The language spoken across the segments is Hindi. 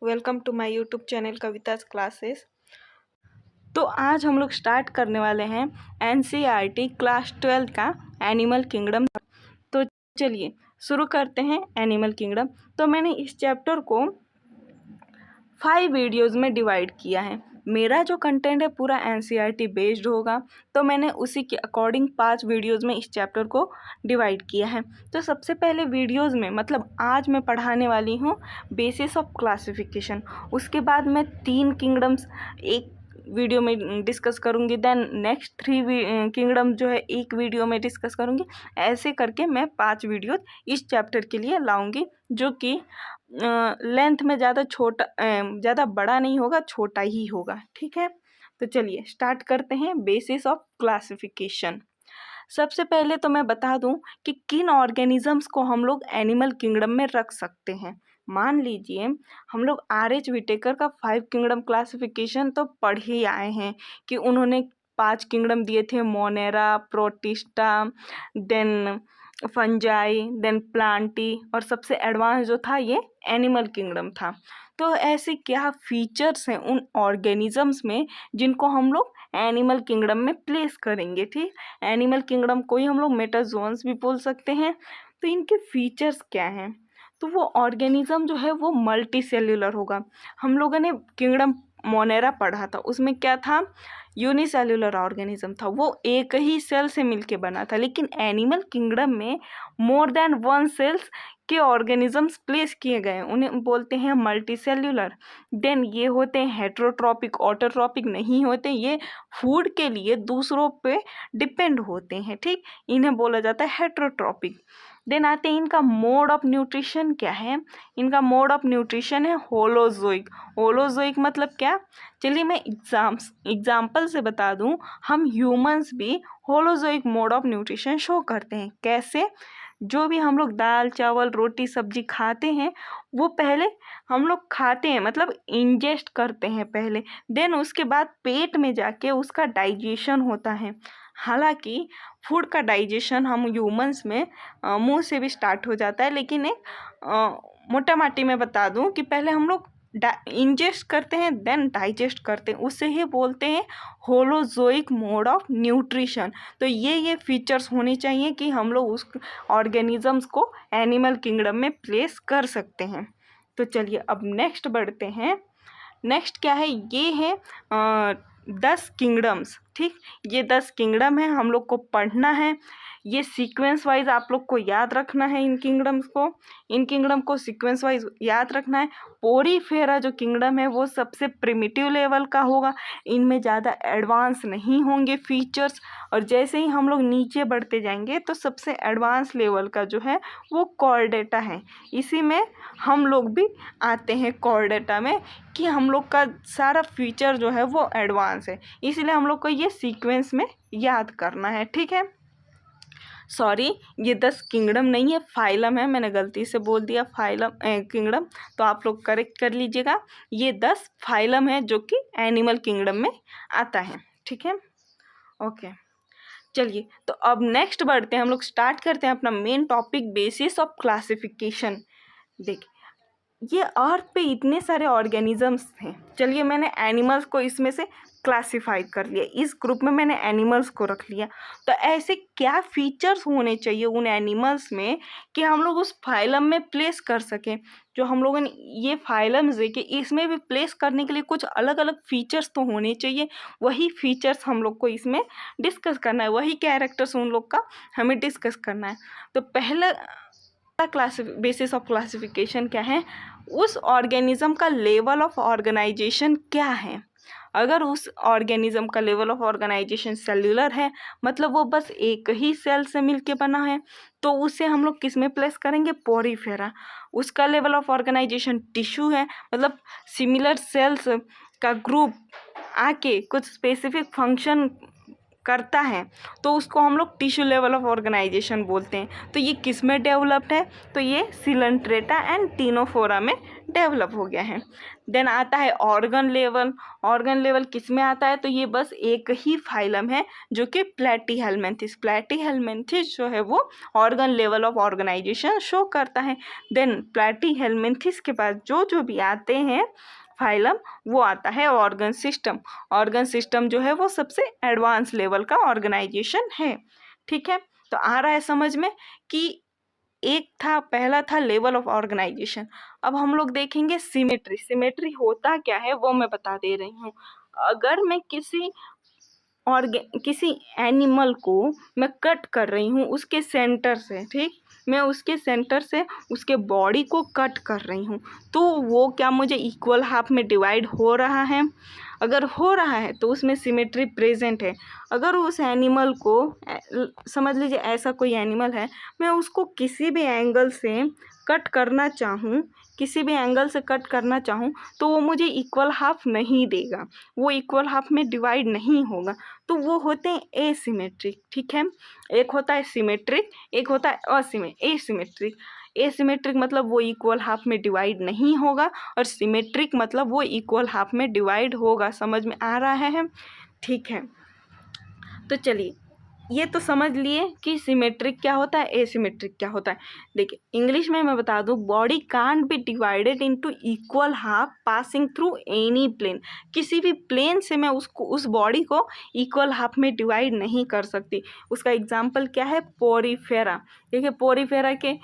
Welcome to my YouTube channel Kavita's classes. तो आज हम लोग स्टार्ट करने वाले हैं एनसीईआरटी क्लास 12 का एनिमल किंगडम। तो चलिए शुरू करते हैं एनिमल किंगडम। तो मैंने इस चैप्टर को 5 वीडियोज़ में डिवाइड किया है। मेरा जो कंटेंट है पूरा एनसीईआरटी बेस्ड होगा, तो मैंने उसी के अकॉर्डिंग 5 वीडियोज़ में इस चैप्टर को डिवाइड किया है। तो सबसे पहले वीडियोज़ में मतलब आज मैं पढ़ाने वाली हूँ बेसिस ऑफ क्लासिफिकेशन। उसके बाद मैं 3 किंगडम्स एक वीडियो में डिस्कस करूँगी, देन नेक्स्ट 3 किंगडम जो है एक वीडियो में डिस्कस करूँगी। ऐसे करके मैं 5 वीडियो इस चैप्टर के लिए लाऊंगी, जो कि लेंथ में ज़्यादा बड़ा नहीं होगा, छोटा ही होगा। ठीक है, तो चलिए स्टार्ट करते हैं बेसिस ऑफ क्लासिफिकेशन। सबसे पहले तो मैं बता दूं कि किन ऑर्गेनिजम्स को हम लोग एनिमल किंगडम में रख सकते हैं। मान लीजिए हम लोग R.H. विटेकर का 5 किंगडम क्लासिफिकेशन तो पढ़ ही आए हैं कि उन्होंने 5 किंगडम दिए थे, Monera, Protista, then Fungi, then Plantae, और सबसे एडवांस जो था ये एनिमल किंगडम था। तो ऐसे क्या फीचर्स हैं उन ऑर्गेनिजम्स में जिनको हम लोग एनिमल किंगडम में प्लेस करेंगे। ठीक, एनिमल किंगडम को ही हम लोग मेटाजोन्स भी बोल सकते हैं। तो इनके फीचर्स क्या हैं? तो वो ऑर्गेनिज्म जो है वो मल्टी सेल्यूलर होगा। हम लोगों ने किंगडम मोनेरा पढ़ा था, उसमें क्या था, यूनिसेल्युलर ऑर्गेनिज्म था, वो एक ही सेल से मिलके बना था। लेकिन एनिमल किंगडम में मोर देन 1 सेल्स के ऑर्गेनिजम्स प्लेस किए गए, उन्हें बोलते हैं मल्टी सेल्यूलर। देन ये होते हैं हेट्रोट्रॉपिक, ऑटोट्रॉपिक नहीं होते, ये फूड के लिए दूसरों पे डिपेंड होते हैं। ठीक, इन्हें बोला जाता है हेट्रोट्रॉपिक। देन आते हैं इनका मोड ऑफ न्यूट्रिशन क्या है। इनका मोड ऑफ न्यूट्रिशन है होलोजोइक। होलोजोइक मतलब क्या, चलिए मैं एग्जाम्पल से बता दूं। हम ह्यूमंस भी holozoic mode of nutrition show करते हैं। कैसे? जो भी हम लोग दाल चावल रोटी सब्जी खाते हैं, वो पहले हम लोग खाते हैं मतलब इंजेस्ट करते हैं पहले, देन उसके बाद पेट में जाके उसका डाइजेशन होता है। हालांकि फूड का डाइजेशन हम ह्यूमंस में मुंह से भी स्टार्ट हो जाता है, लेकिन एक मोटा माटी में बता दूं कि पहले हम लोग इंजेस्ट करते हैं देन डाइजेस्ट करते हैं, उससे ही बोलते हैं होलोजोइक मोड ऑफ न्यूट्रिशन। तो ये फीचर्स होने चाहिए कि हम लोग उस ऑर्गेनिजम्स को एनिमल किंगडम में प्लेस कर सकते हैं। तो चलिए अब नेक्स्ट बढ़ते हैं। नेक्स्ट क्या है, ये है 10 किंगडम्स। ठीक, ये 10 किंगडम है, हम लोग को पढ़ना है। ये सीक्वेंस वाइज आप लोग को याद रखना है। इन किंगडम को सीक्वेंस वाइज याद रखना है। पोरीफेरा जो किंगडम है वो सबसे प्रिमिटिव लेवल का होगा, इनमें ज़्यादा एडवांस नहीं होंगे फीचर्स। और जैसे ही हम लोग नीचे बढ़ते जाएंगे तो सबसे एडवांस लेवल का जो है वो कॉर्डेटा है। इसी में हम लोग भी आते हैं कॉर्डेटा में, कि हम लोग का सारा फीचर जो है वो एडवांस है, इसलिए हम लोग को ये सीक्वेंस में याद करना है। ठीक है, सॉरी ये 10 किंगडम नहीं है, फाइलम है, मैंने गलती से बोल दिया फाइलम किंगडम, तो आप लोग करेक्ट कर लीजिएगा। ये 10 फाइलम है जो कि एनिमल किंगडम में आता है। ठीक है, ओके, चलिए तो अब नेक्स्ट बढ़ते हैं, हम लोग स्टार्ट करते हैं अपना main topic basis of classification. देखिए ये अर्थ पे इतने सारे ऑर्गेनिजम्स हैं, चलिए मैंने एनिमल्स को इसमें से क्लासिफाई कर लिया, इस ग्रुप में मैंने एनिमल्स को रख लिया। तो ऐसे क्या फीचर्स होने चाहिए उन एनिमल्स में कि हम लोग उस फाइलम में प्लेस कर सकें। जो हम लोगों ने ये फाइलम्स है कि इसमें भी प्लेस करने के लिए कुछ अलग अलग फीचर्स तो होने चाहिए, वही फीचर्स हम लोग को इसमें डिस्कस करना है, वही कैरेक्टर्स उन लोग का हमें डिस्कस करना है। तो पहला बेसिस ऑफ क्लासिफिकेशन क्या है, उस ऑर्गेनिज्म का लेवल ऑफ ऑर्गेनाइजेशन क्या है। अगर उस ऑर्गेनिज्म का लेवल ऑफ ऑर्गेनाइजेशन सेल्यूलर है, मतलब वो बस एक ही सेल से मिलके बना है, तो उसे हम लोग किस में प्लेस करेंगे, पोरीफेरा। उसका लेवल ऑफ ऑर्गेनाइजेशन टिश्यू है, मतलब सिमिलर सेल्स का ग्रुप आके कुछ स्पेसिफिक फंक्शन करता है तो उसको हम लोग टिश्यू लेवल ऑफ ऑर्गेनाइजेशन बोलते हैं। तो ये किस में डेवलप्ड है? तो ये सिलेंट्रेटा एंड टिनोफोरा में डेवलप हो गया है। देन आता है ऑर्गन लेवल। ऑर्गन लेवल किस में आता है? तो ये बस एक ही फाइलम है जो कि प्लेटीहेल्मिन्थिस। प्लेटीहेल्मिन्थिस जो है वो organ level of organisation show करता है। देन प्लेटीहेल्मिन्थिस के पास जो भी आते हैं फाइलम, वो आता है ऑर्गन सिस्टम। ऑर्गन सिस्टम जो है वो सबसे एडवांस लेवल का ऑर्गेनाइजेशन है। ठीक है, तो आ रहा है समझ में कि पहला था लेवल ऑफ ऑर्गेनाइजेशन। अब हम लोग देखेंगे सिमेट्री। सिमेट्री होता क्या है वो मैं बता दे रही हूँ। अगर मैं किसी एनिमल को मैं कट कर रही हूँ उसके सेंटर से, ठीक, मैं उसके सेंटर से उसके बॉडी को कट कर रही हूँ, तो वो क्या मुझे इक्वल हाफ में डिवाइड हो रहा है? अगर हो रहा है तो उसमें सिमेट्री प्रेजेंट है। अगर उस एनिमल को समझ लीजिए ऐसा कोई एनिमल है, मैं उसको किसी भी एंगल से कट करना चाहूँ, तो वो मुझे इक्वल हाफ नहीं देगा, वो इक्वल हाफ में डिवाइड नहीं होगा, तो वो होते हैं एसिमेट्रिक। ठीक है, एक होता है सिमेट्रिक, एक होता है एसिमेट्रिक। एसिमेट्रिक मतलब वो इक्वल हाफ में डिवाइड नहीं होगा, और सिमेट्रिक मतलब वो इक्वल हाफ में डिवाइड होगा। समझ में आ रहा है? ठीक है, तो चलिए ये तो समझ लिए कि सिमेट्रिक क्या होता है, एसिमेट्रिक क्या होता है। देखिए इंग्लिश में मैं बता दूं, body can't be divided into equal half passing through any plane. किसी भी प्लेन से मैं उस बॉडी को इक्वल हाफ में डिवाइड नहीं कर सकती। उसका एग्जांपल क्या है? पोरीफेरा। देखिए पोरीफेरा के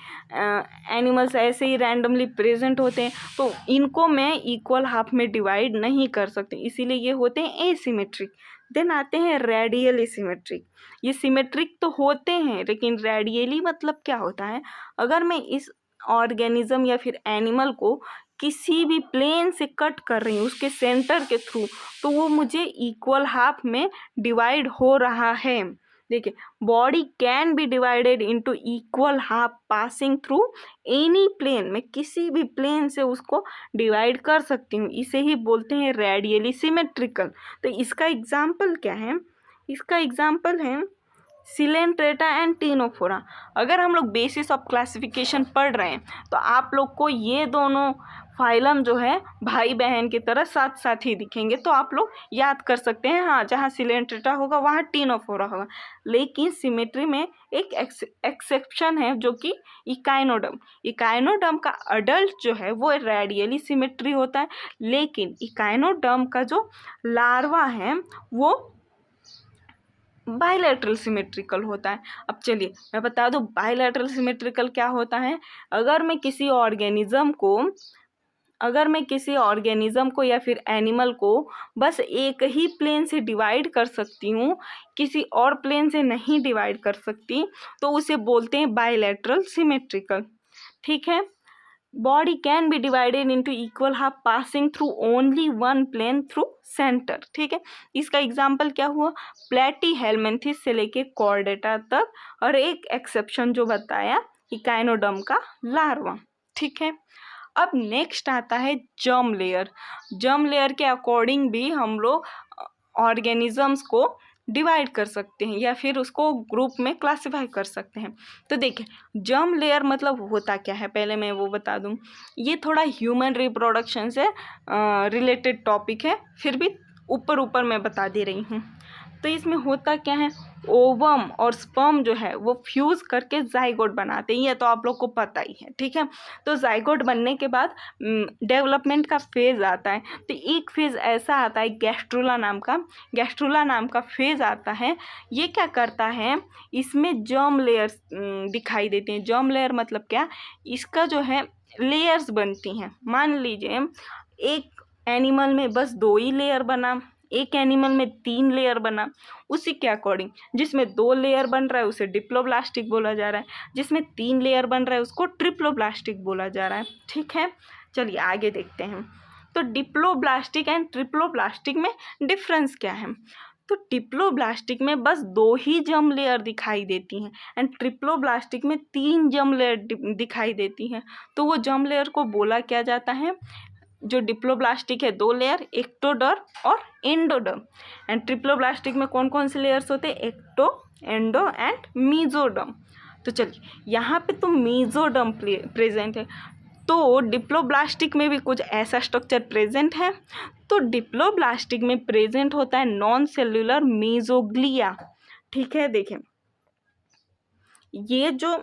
एनिमल्स ऐसे ही रैंडमली प्रेजेंट होते हैं, तो इनको मैं इक्वल हाफ में डिवाइड नहीं कर सकती, इसीलिए ये होते हैं एसिमेट्रिक। देन आते हैं रेडियली सिमेट्रिक। ये सिमेट्रिक तो होते हैं, लेकिन रेडियली मतलब क्या होता है? अगर मैं इस ऑर्गेनिज्म या फिर एनिमल को किसी भी प्लेन से कट कर रही हूँ उसके सेंटर के थ्रू, तो वो मुझे इक्वल हाफ में डिवाइड हो रहा है। देखिए, body can be divided into equal half passing through any plane. मैं किसी भी प्लेन से उसको डिवाइड कर सकती हूँ, इसे ही बोलते हैं रेडियली सिमेट्रिकल। तो इसका एग्जाम्पल क्या है? इसका एग्जाम्पल है सिलेंट्रेटा एंड टिनोफोरा। अगर हम लोग बेसिस ऑफ क्लासिफिकेशन पढ़ रहे हैं तो आप लोग को ये दोनों फाइलम जो है भाई बहन की तरह साथ साथ ही दिखेंगे, तो आप लोग याद कर सकते हैं। हाँ, जहाँ सिलेंट्रेटा होगा वहाँ टिनोफोरा होगा। लेकिन सिमेट्री में एक एक्सेप्शन है जो कि इकाइनोडर्म। इकाइनोडर्म का अडल्ट जो है वो रेडियली सिमेट्री होता है, लेकिन इकाइनोडर्म का जो लार्वा है वो बाइलेटरल सिमेट्रिकल होता है। अब चलिए मैं बता दूं बाइलेटरल सिमेट्रिकल क्या होता है। अगर मैं किसी ऑर्गेनिज्म को या फिर एनिमल को बस एक ही प्लेन से डिवाइड कर सकती हूँ, किसी और प्लेन से नहीं डिवाइड कर सकती, तो उसे बोलते हैं बाइलेटरल सिमेट्रिकल। ठीक है, body can be divided into equal half passing through only one plane through centre. ठीक है, इसका एग्जाम्पल क्या हुआ? प्लेटीहेल्मिन्थिस से लेके कॉर्डेटा तक, और एक एक्सेप्शन जो बताया इकाइनोडर्म का लार्वा। ठीक है, अब नेक्स्ट आता है जर्म लेयर। जर्म लेयर के अकॉर्डिंग भी हम लोग ऑर्गेनिजम्स को डिवाइड कर सकते हैं या फिर उसको ग्रुप में क्लासिफाई कर सकते हैं। तो देखिए जर्म लेयर मतलब होता क्या है, पहले मैं वो बता दूं। ये थोड़ा ह्यूमन रिप्रोडक्शन से रिलेटेड टॉपिक है, फिर भी ऊपर मैं बता दे रही हूँ। तो इसमें होता क्या है, ओवम और स्पर्म जो है वो फ्यूज़ करके जाइगोट बनाते हैं, ये तो आप लोग को पता ही है। ठीक है, तो जाइगोट बनने के बाद डेवलपमेंट का फेज़ आता है। तो एक फेज़ ऐसा आता है गैस्ट्रुला नाम का फेज़ आता है। ये क्या करता है, इसमें जर्म लेयर्स दिखाई देते हैं। जर्म लेयर मतलब क्या, इसका जो है लेयर्स बनती हैं। मान लीजिए एक एनिमल में बस 2 ही लेयर बना, एक एनिमल में 3 लेयर बना, उसी के अकॉर्डिंग जिसमें 2 लेयर बन रहा है उसे डिप्लोब्लास्टिक बोला जा रहा है, जिसमें 3 लेयर बन रहा है उसको ट्रिप्लोब्लास्टिक बोला जा रहा है। ठीक है, चलिए आगे देखते हैं। तो डिप्लोब्लास्टिक एंड ट्रिप्लोब्लास्टिक में डिफरेंस क्या है? तो डिप्लोब्लास्टिक में बस 2 ही जर्म लेयर दिखाई देती हैं एंड ट्रिप्लोब्लास्टिक में 3 जर्म लेयर दिखाई देती हैं। तो वो जर्म लेयर को बोला क्या जाता है, जो डिप्लोब्लास्टिक है 2 लेयर, एक्टोडर्म और एंडोडर्म। एंड ट्रिप्लोब्लास्टिक में कौन कौन से लेयर्स होते हैं? Ecto, endo and mesoderm. तो चलिए यहाँ पे तो मीजोडर्म प्रेजेंट है, तो डिप्लोब्लास्टिक में भी कुछ ऐसा स्ट्रक्चर प्रेजेंट है। तो डिप्लोब्लास्टिक में प्रेजेंट होता है नॉन सेल्यूलर मीजोग्लिया। ठीक है, देखें ये जो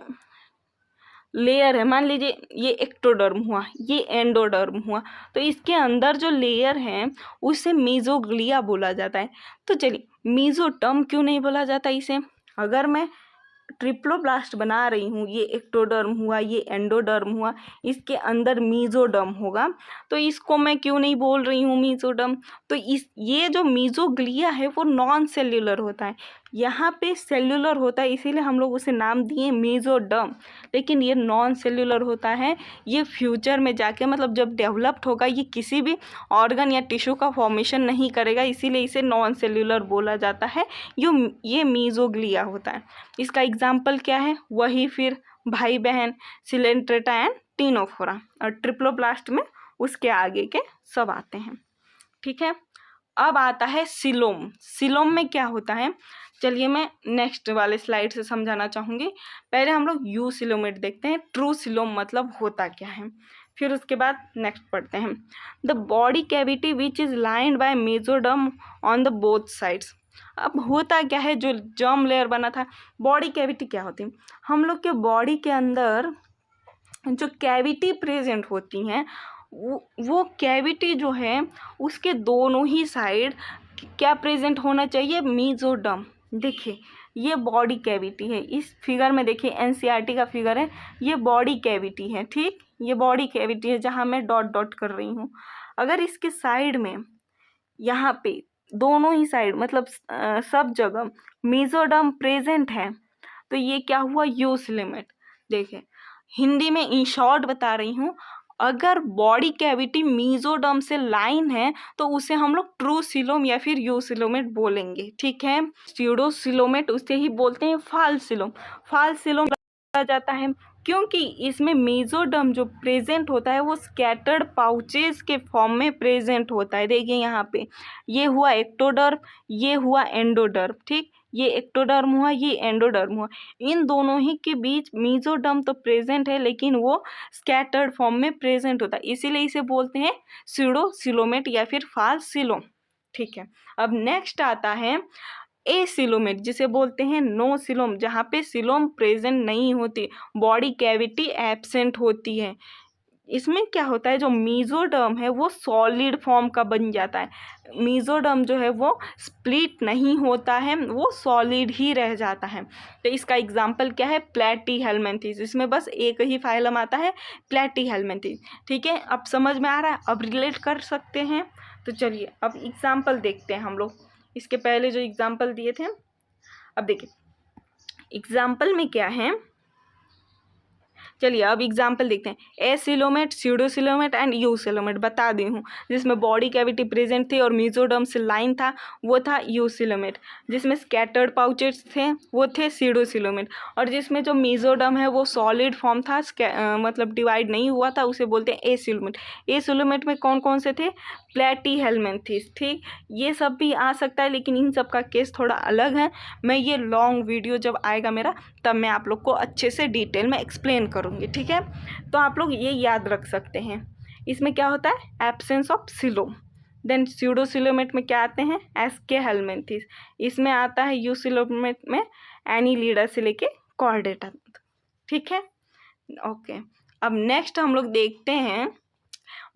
लेयर है, मान लीजिए ये एक्टोडर्म हुआ, ये एंडोडर्म हुआ, तो इसके अंदर जो लेयर है उसे मीजोग्लिया बोला जाता है। तो चलिए मीजोडर्म क्यों नहीं बोला जाता इसे? अगर मैं ट्रिप्लोब्लास्ट बना रही हूँ, ये एक्टोडर्म हुआ, ये एंडोडर्म हुआ, इसके अंदर मीजोडर्म होगा, तो इसको मैं क्यों नहीं बोल रही हूँ मीजोडर्म? तो ये जो मीजोग्लिया है वो नॉन सेल्यूलर होता है, यहाँ पे सेल्यूलर होता है, इसीलिए हम लोग उसे नाम दिए मीजोडर्म। लेकिन ये नॉन सेल्यूलर होता है, ये फ्यूचर में जाके मतलब जब डेवलप्ड होगा ये किसी भी ऑर्गन या टिश्यू का फॉर्मेशन नहीं करेगा, इसीलिए इसे नॉन सेल्यूलर बोला जाता है। ये मीजोग्लिया होता है। इसका एग्जाम्पल क्या है? वही फिर भाई बहन सिलेंट्रेटा एंड टीनोफोरा, और ट्रिप्लोब्लास्ट में उसके आगे के सब आते हैं। ठीक है, अब आता है सिलोम। सिलोम में क्या होता है? चलिए मैं नेक्स्ट वाले स्लाइड से समझाना चाहूँगी। पहले हम लोग यू सिलोमेट देखते हैं, ट्रू सिलोम मतलब होता क्या है, फिर उसके बाद नेक्स्ट पढ़ते हैं। The body cavity which is lined by mesoderm on the both sides. अब होता क्या है, जो जर्म लेयर बना था, बॉडी कैविटी क्या होती है? हम लोग के बॉडी के अंदर जो कैविटी प्रेजेंट होती हैं वो कैविटी जो है उसके दोनों ही साइड क्या प्रेजेंट होना चाहिए? मेसोडर्म। देखिए ये बॉडी कैविटी है, इस फिगर में देखिए एनसीईआरटी का फिगर है, ये बॉडी कैविटी है। ठीक, ये बॉडी कैविटी है जहाँ मैं डॉट डॉट कर रही हूँ। अगर इसके साइड में यहाँ पे दोनों ही साइड मतलब सब जगह मेसोडर्म प्रेजेंट है, तो ये क्या हुआ? यूसिलोमेट। देखिए हिंदी में इन शॉर्ट बता रही हूँ, अगर बॉडी कैविटी मेसोडर्म से लाइन है तो उसे हम लोग ट्रू सिलोम या फिर यूसिलोमेट बोलेंगे। ठीक है, स्यूडोसिलोमेट उसे ही बोलते हैं फाल्स सिलोम। फाल्स सिलोम बोला जाता है क्योंकि इसमें मेसोडर्म जो प्रेजेंट होता है वो स्कैटर्ड पाउचेस के फॉर्म में प्रेजेंट होता है। देखिए यहाँ पे ये हुआ एक्टोडर्म, ये हुआ एंडोडर्म। ठीक, ये एक्टोडर्म हुआ, ये एंडोडर्म हुआ, इन दोनों ही के बीच मेसोडर्म तो प्रेजेंट है लेकिन वो स्कैटर्ड फॉर्म में प्रेजेंट होता है, इसीलिए इसे बोलते हैं स्यूडोसिलोमेट या फिर फाल्स सिलोम। ठीक है, अब नेक्स्ट आता है एसिलोमेट, जिसे बोलते हैं नो सिलोम, जहाँ पे सिलोम प्रेजेंट नहीं होती, बॉडी कैविटी एब्सेंट होती है। इसमें क्या होता है, जो मेसोडर्म है वो सॉलिड फॉर्म का बन जाता है, मेसोडर्म जो है वो स्प्लिट नहीं होता है, वो सॉलिड ही रह जाता है। तो इसका एग्जांपल क्या है? प्लेटीहेल्मिन्थेस। इसमें बस एक ही फाइलम आता है, प्लेटीहेल्मिन्थेस। ठीक है, अब समझ में आ रहा है, अब रिलेट कर सकते हैं। तो चलिए अब एग्जाम्पल देखते हैं हम लोग, इसके पहले जो एग्जाम्पल दिए थे। अब देखिए एग्जाम्पल में क्या है, चलिए अब एग्जाम्पल देखते हैं। एसिलोमेट, स्यूडोसिलोमेट एंड यूसिलोमेट बता दी हूँ, जिसमें बॉडी कैविटी प्रेजेंट थी और मेसोडर्म से लाइन था, वो था यूसिलोमेट। जिसमें स्कैटर्ड पाउचेस थे वो थे स्यूडोसिलोमेट, और जिसमें जो मेसोडर्म है वो सॉलिड फॉर्म था, मतलब डिवाइड नहीं हुआ था, उसे बोलते हैं एसिलोमेट। एसिलोमेट में कौन कौन से थे? प्लेटीहेल्मिन्थेस। ठीक, ये सब भी आ सकता है लेकिन इन सब का केस थोड़ा अलग है। मैं ये लॉन्ग वीडियो जब आएगा मेरा तब मैं आप लोग को अच्छे से डिटेल में एक्सप्लेन करूँगी। ठीक है, तो आप लोग ये याद रख सकते हैं। इसमें क्या होता है? Absence of coelom. Then pseudocoelomate में क्या आते हैं? एस्केहेल्मिन्थेस। इसमें आता है यूसिलोमेट में एनीलिडा से लेके कॉर्डेटा। ठीक है, ओके। अब नेक्स्ट हम लोग देखते हैं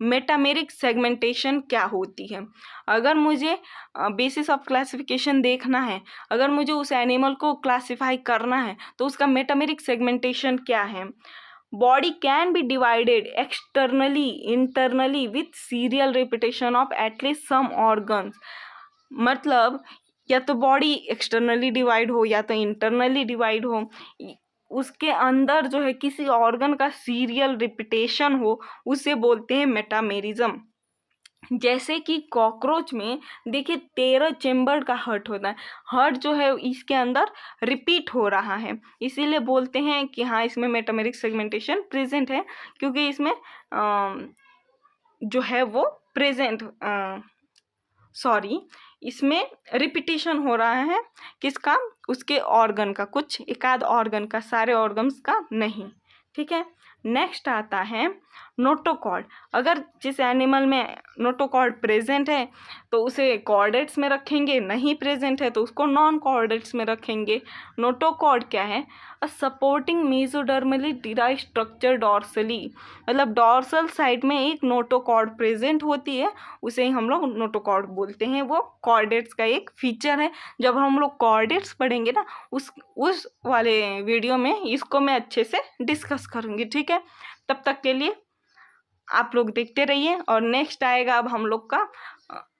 मेटामेरिक सेगमेंटेशन क्या होती है। अगर मुझे बेसिस ऑफ क्लासिफिकेशन देखना है, अगर मुझे उस एनिमल को क्लासिफाई करना है तो उसका मेटामेरिक सेगमेंटेशन क्या है? Body can be divided externally internally with serial repetition of at least some organs. मतलब या तो बॉडी एक्सटर्नली डिवाइड हो या तो इंटरनली डिवाइड हो, उसके अंदर जो है किसी ऑर्गन का सीरियल रिपीटेशन हो, उसे बोलते हैं मेटामेरिज्म। जैसे कि कॉकरोच में देखिए 13 चेम्बर का हर्ट होता है, हर्ट जो है इसके अंदर रिपीट हो रहा है, इसीलिए बोलते हैं कि हाँ इसमें मेटामेरिक सेगमेंटेशन प्रेजेंट है, क्योंकि इसमें जो है वो प्रेजेंट, सॉरी, इसमें रिपीटिशन हो रहा है किसका, उसके ऑर्गन का, कुछ एकाध ऑर्गन का, सारे ऑर्गन्स का नहीं। ठीक है। नेक्स्ट आता है नोटोकॉर्ड। अगर जिस एनिमल में नोटोकॉर्ड प्रेजेंट है तो उसे कॉर्डेट्स में रखेंगे, नहीं प्रेजेंट है तो उसको नॉन कॉर्डेट्स में रखेंगे। नोटोकॉर्ड क्या है, अ सपोर्टिंग मेसोडर्मली डिराइव स्ट्रक्चर डॉर्सली, मतलब डॉर्सल साइड में एक नोटोकॉर्ड प्रेजेंट होती है, उसे ही हम लोग नोटोकॉर्ड बोलते हैं। वो कॉर्डेट्स का एक फीचर है। जब हम लोग कॉर्डेट्स पढ़ेंगे ना, उस वाले वीडियो में इसको मैं अच्छे से डिस्कस करूँगी। ठीक है, तब तक के लिए आप लोग देखते रहिए। और नेक्स्ट आएगा अब हम लोग का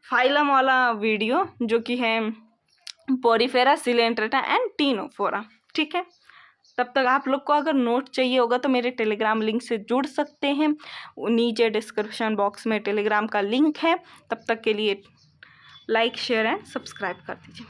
फाइलम वाला वीडियो, जो कि है पोरीफेरा, सिलेंट्रेटा एंड टीनोफोरा। ठीक है, तब तक आप लोग को अगर नोट चाहिए होगा तो मेरे टेलीग्राम लिंक से जुड़ सकते हैं, नीचे डिस्क्रिप्शन बॉक्स में टेलीग्राम का लिंक है। तब तक के लिए लाइक, शेयर एंड सब्सक्राइब कर दीजिए।